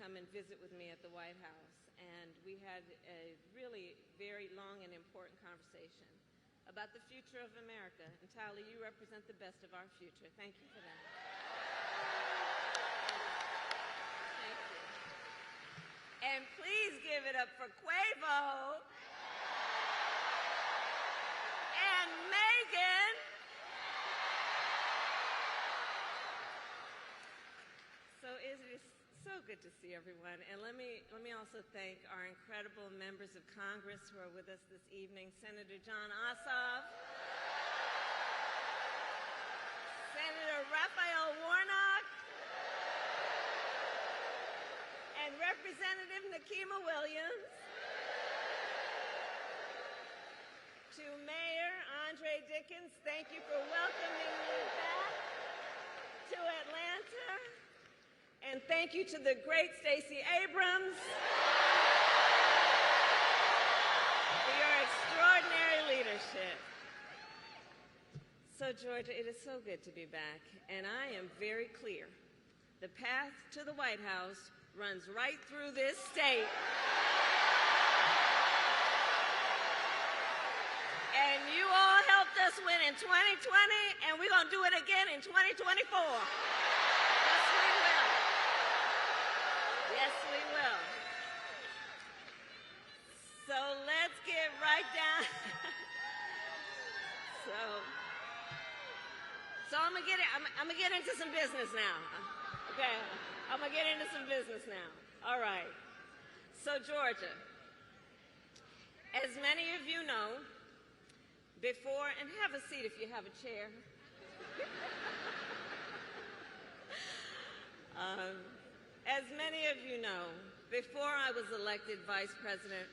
come and visit with me at the White House, and we had a really very long and important conversation about the future of America. And Tyler, you represent the best of our future. Thank you for that. Thank you. And please give it up for Quavo and Megan. So it is so good to see everyone. And let me also thank our incredible members of Congress who are with us this evening. Senator John Ossoff, Senator Raphael Warnock, and Representative Nikema Williams. To Mayor Andre Dickens, thank you for welcoming me back to Atlanta. And thank you to the great Stacey Abrams for your extraordinary leadership. So, Georgia, it is so good to be back, and I am very clear. The path to the White House runs right through this state. And you all helped us win in 2020, and we're going to do it again in 2024. Yes, we will. Yes, we will. So let's get right down. So I'm gonna get into some business now. Okay, I'm gonna get into some business now. All right. So Georgia, as many of you know, before, and have a seat if you have a chair. As many of you know, before I was elected Vice President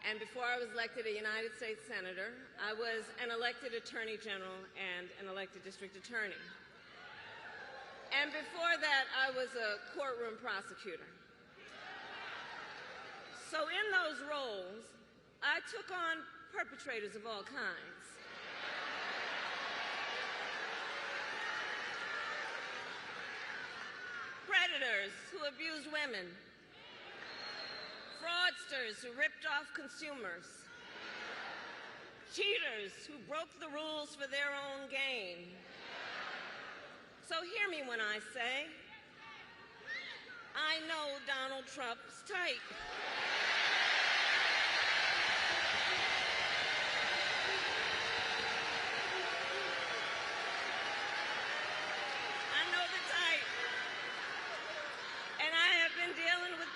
and before I was elected a United States Senator, I was an elected Attorney General and an elected District Attorney. And before that, I was a courtroom prosecutor. So in those roles, I took on perpetrators of all kinds. Predators who abused women, fraudsters who ripped off consumers, cheaters who broke the rules for their own gain. So hear me when I say, I know Donald Trump's type.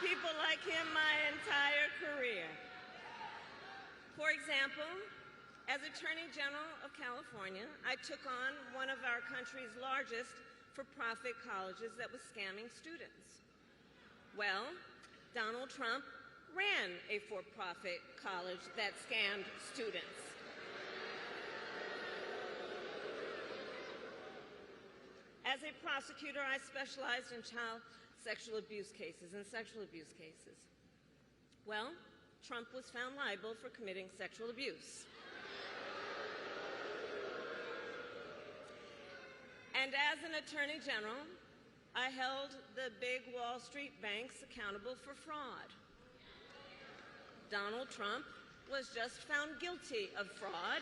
People like him my entire career. For example, as Attorney General of California, I took on one of our country's largest for-profit colleges that was scamming students. Well, Donald Trump ran a for-profit college that scammed students. As a prosecutor, I specialized in child sexual abuse cases and sexual abuse cases. Well, Trump was found liable for committing sexual abuse. And as an Attorney General, I held the big Wall Street banks accountable for fraud. Donald Trump was just found guilty of fraud,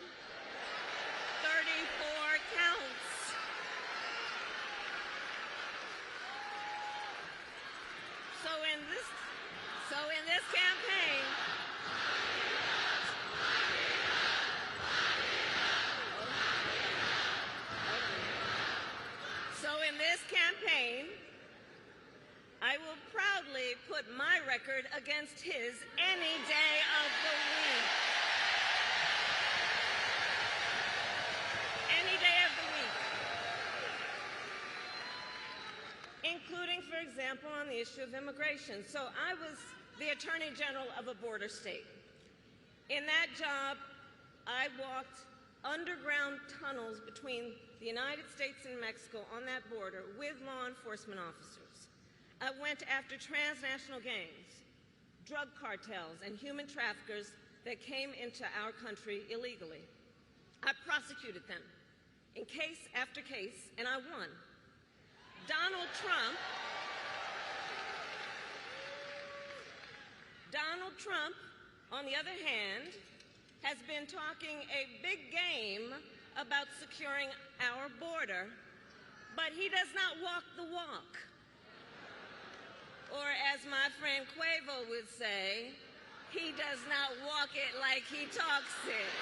34 counts. So in this campaign, I will proudly put my record against his any day of the week. Any day of the week. Including, for example, on the issue of immigration. So I was the Attorney General of a border state. In that job, I walked underground tunnels between the United States and Mexico on that border with law enforcement officers. I went after transnational gangs, drug cartels, and human traffickers that came into our country illegally. I prosecuted them in case after case, and I won. Donald Trump Donald Trump, on the other hand, has been talking a big game about securing our border, but he does not walk the walk. Or as my friend Quavo would say, he does not walk it like he talks it.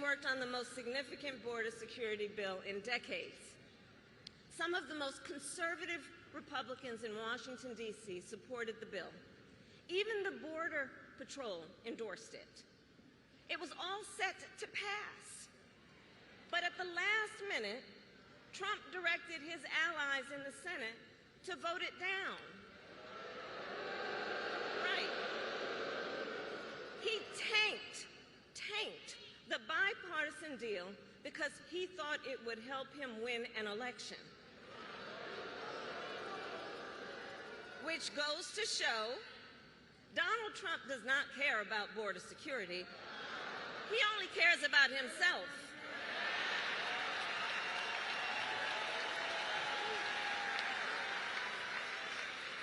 Worked on the most significant border security bill in decades. Some of the most conservative Republicans in Washington, D.C. supported the bill. Even the Border Patrol endorsed it. It was all set to pass. But at the last minute, Trump directed his allies in the Senate to vote it down. Right. He tanked the bipartisan deal because he thought it would help him win an election. Which goes to show Donald Trump does not care about border security. He only cares about himself.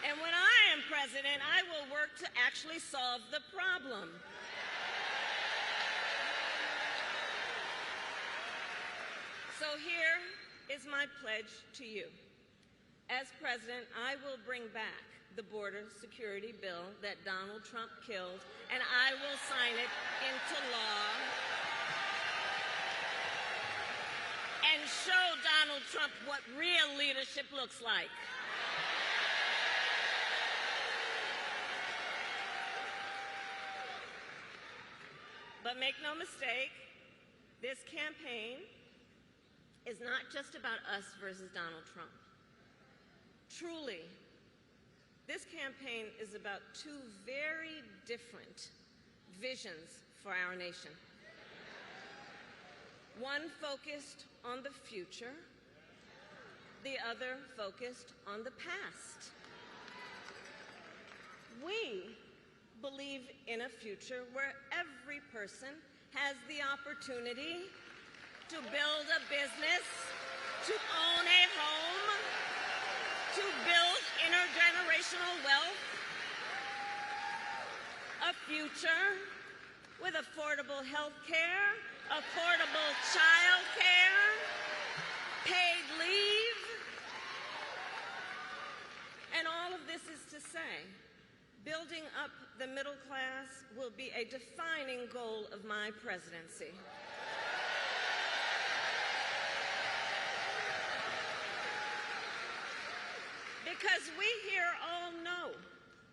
And when I am president, I will work to actually solve the problem. So here is my pledge to you. As president, I will bring back the border security bill that Donald Trump killed, and I will sign it into law and show Donald Trump what real leadership looks like. But make no mistake, this campaign is not just about us versus Donald Trump. Truly, this campaign is about two very different visions for our nation. One focused on the future, the other focused on the past. We believe in a future where every person has the opportunity to build a business, to own a home, to build intergenerational wealth, a future with affordable health care, affordable child care, paid leave. And all of this is to say, building up the middle class will be a defining goal of my presidency. Because we here all know,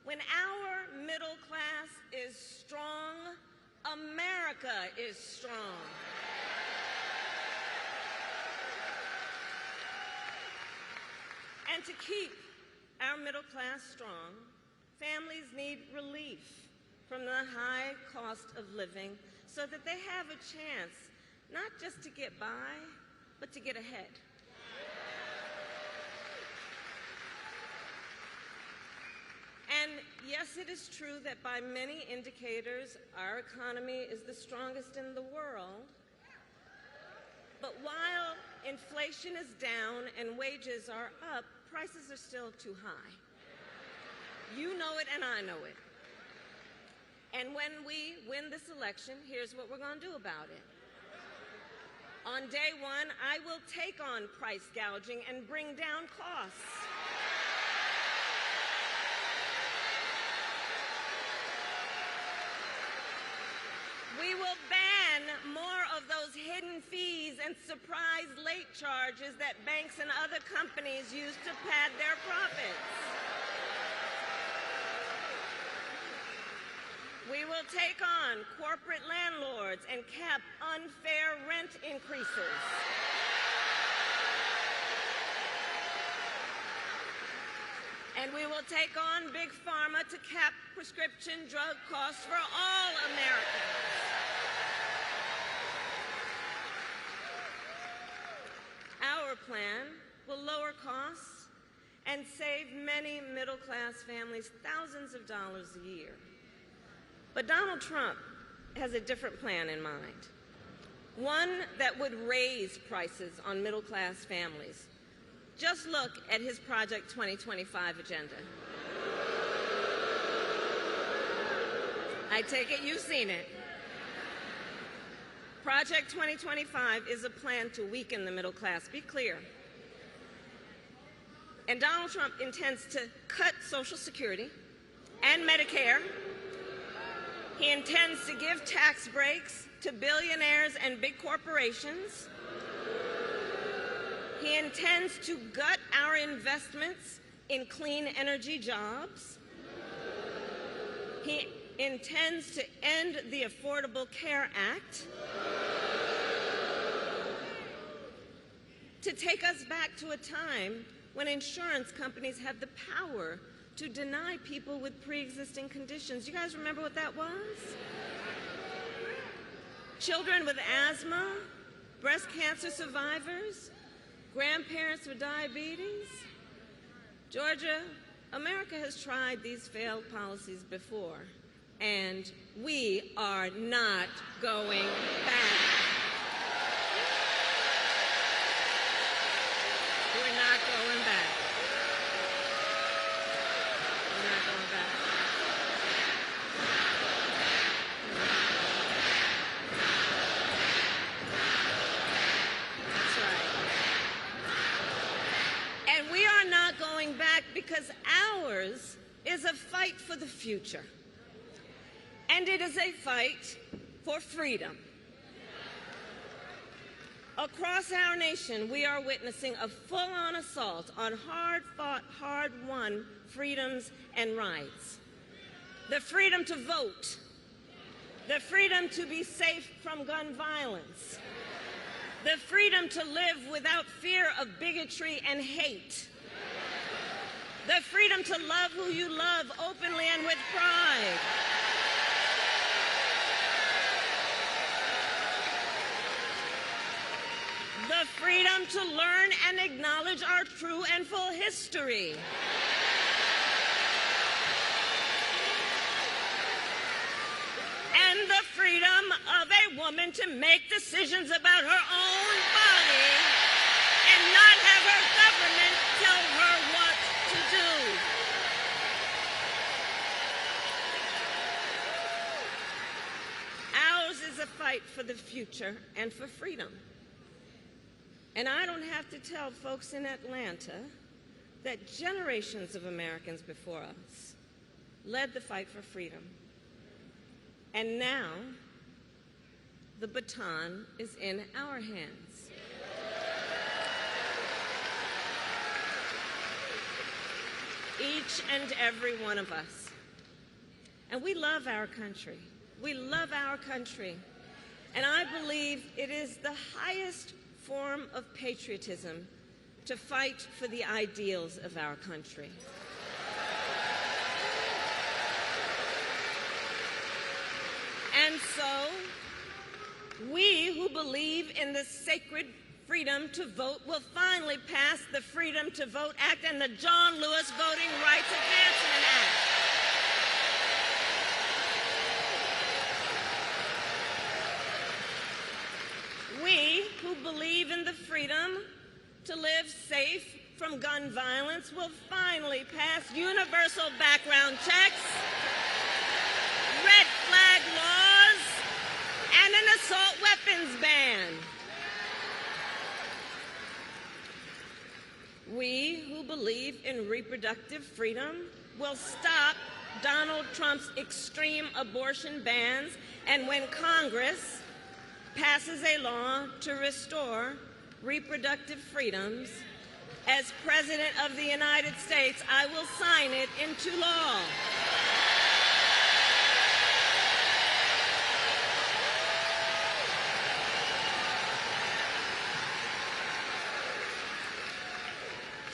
when our middle class is strong, America is strong. And to keep our middle class strong, families need relief from the high cost of living so that they have a chance not just to get by, but to get ahead. And yes, it is true that by many indicators, our economy is the strongest in the world. But while inflation is down and wages are up, prices are still too high. You know it and I know it. And when we win this election, here's what we're going to do about it. On day one, I will take on price gouging and bring down costs. We will ban more of those hidden fees and surprise late charges that banks and other companies use to pad their profits. We will take on corporate landlords and cap unfair rent increases. And we will take on Big Pharma to cap prescription drug costs for all Americans. Our plan will lower costs and save many middle-class families thousands of dollars a year. But Donald Trump has a different plan in mind, one that would raise prices on middle-class families. Just look at his Project 2025 agenda. I take it you've seen it. Project 2025 is a plan to weaken the middle class. Be clear. And Donald Trump intends to cut Social Security and Medicare. He intends to give tax breaks to billionaires and big corporations. He intends to gut our investments in clean energy jobs. He intends to end the Affordable Care Act, to take us back to a time when insurance companies had the power to deny people with pre-existing conditions. You guys remember what that was? Children with asthma, breast cancer survivors, grandparents with diabetes. Georgia, America has tried these failed policies before, and we are not going back. We're not going back. We're not going back. That's right. And we are not going back because ours is a fight for the future. And it is a fight for freedom. Across our nation, we are witnessing a full-on assault on hard-fought, hard-won freedoms and rights. The freedom to vote, the freedom to be safe from gun violence, the freedom to live without fear of bigotry and hate, the freedom to love who you love openly and with pride, the freedom to learn and acknowledge our true and full history. And the freedom of a woman to make decisions about her own body and not have her government tell her what to do. Ours is a fight for the future and for freedom. And I don't have to tell folks in Atlanta that generations of Americans before us led the fight for freedom. And now, the baton is in our hands. Each and every one of us. And we love our country. We love our country. And I believe it is the highest form of patriotism to fight for the ideals of our country. And so, we who believe in the sacred freedom to vote will finally pass the Freedom to Vote Act and the John Lewis Voting Rights Advancement Act. We who believe in the freedom to live safe from gun violence will finally pass universal background checks, red flag laws, and an assault weapons ban. We who believe in reproductive freedom will stop Donald Trump's extreme abortion bans, and when Congress passes a law to restore reproductive freedoms, as President of the United States, I will sign it into law.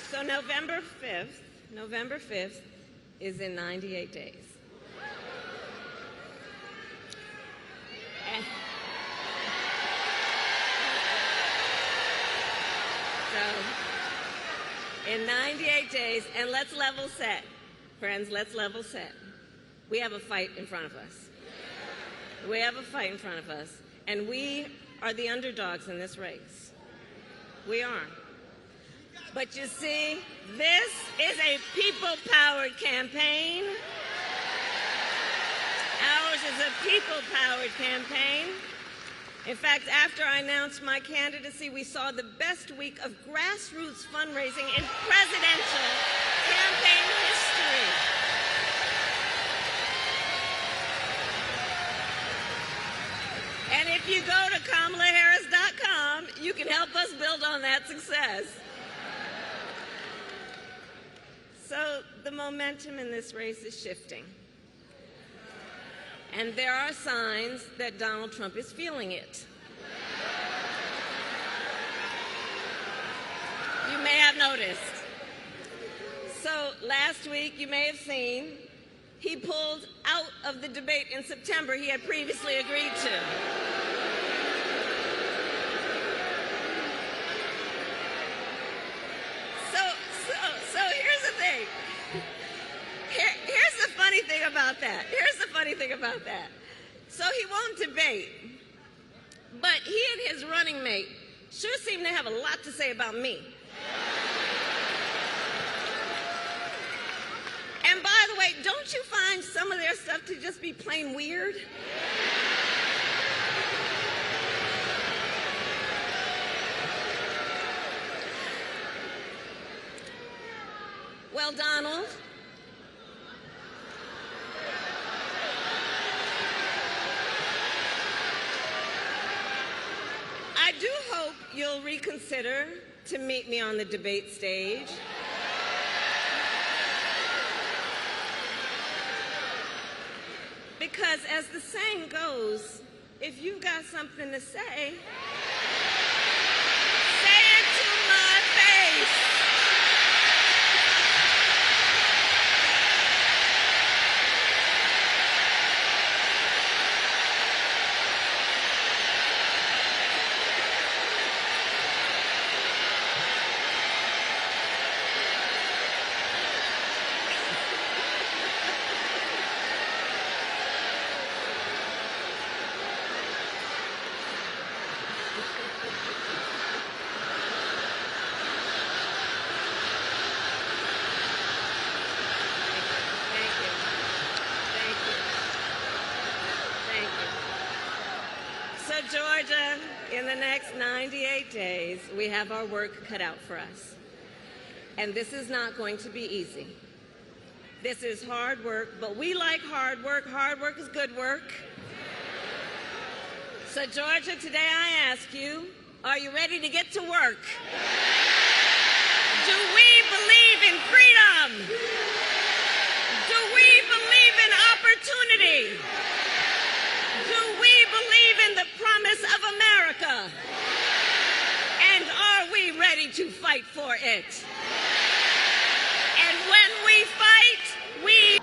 So November 5th is in 98 days. In 98 days, and let's level set. Friends, let's level set. We have a fight in front of us. We have a fight in front of us, and we are the underdogs in this race. We are. But you see, this is a people-powered campaign. Ours is a people-powered campaign. In fact, after I announced my candidacy, we saw the best week of grassroots fundraising in presidential campaign history. And if you go to KamalaHarris.com, you can help us build on that success. So the momentum in this race is shifting. And there are signs that Donald Trump is feeling it. You may have noticed. So last week, you may have seen, he pulled out of the debate in September he had previously agreed to. So here's the thing. Here's the funny thing about that. So he won't debate, but he and his running mate sure seem to have a lot to say about me. And by the way, don't you find some of their stuff to just be plain weird? Well, Donald, I do hope you'll reconsider to meet me on the debate stage. Because as the saying goes, if you've got something to say, say it to my face. Georgia, in the next 98 days, we have our work cut out for us. And this is not going to be easy. This is hard work, but we like hard work. Hard work is good work. So, Georgia, today I ask you, are you ready to get to work? Do we believe in freedom? Do we believe in opportunity? Do we believe in the promise of America? And are we ready to fight for it? And when we fight, we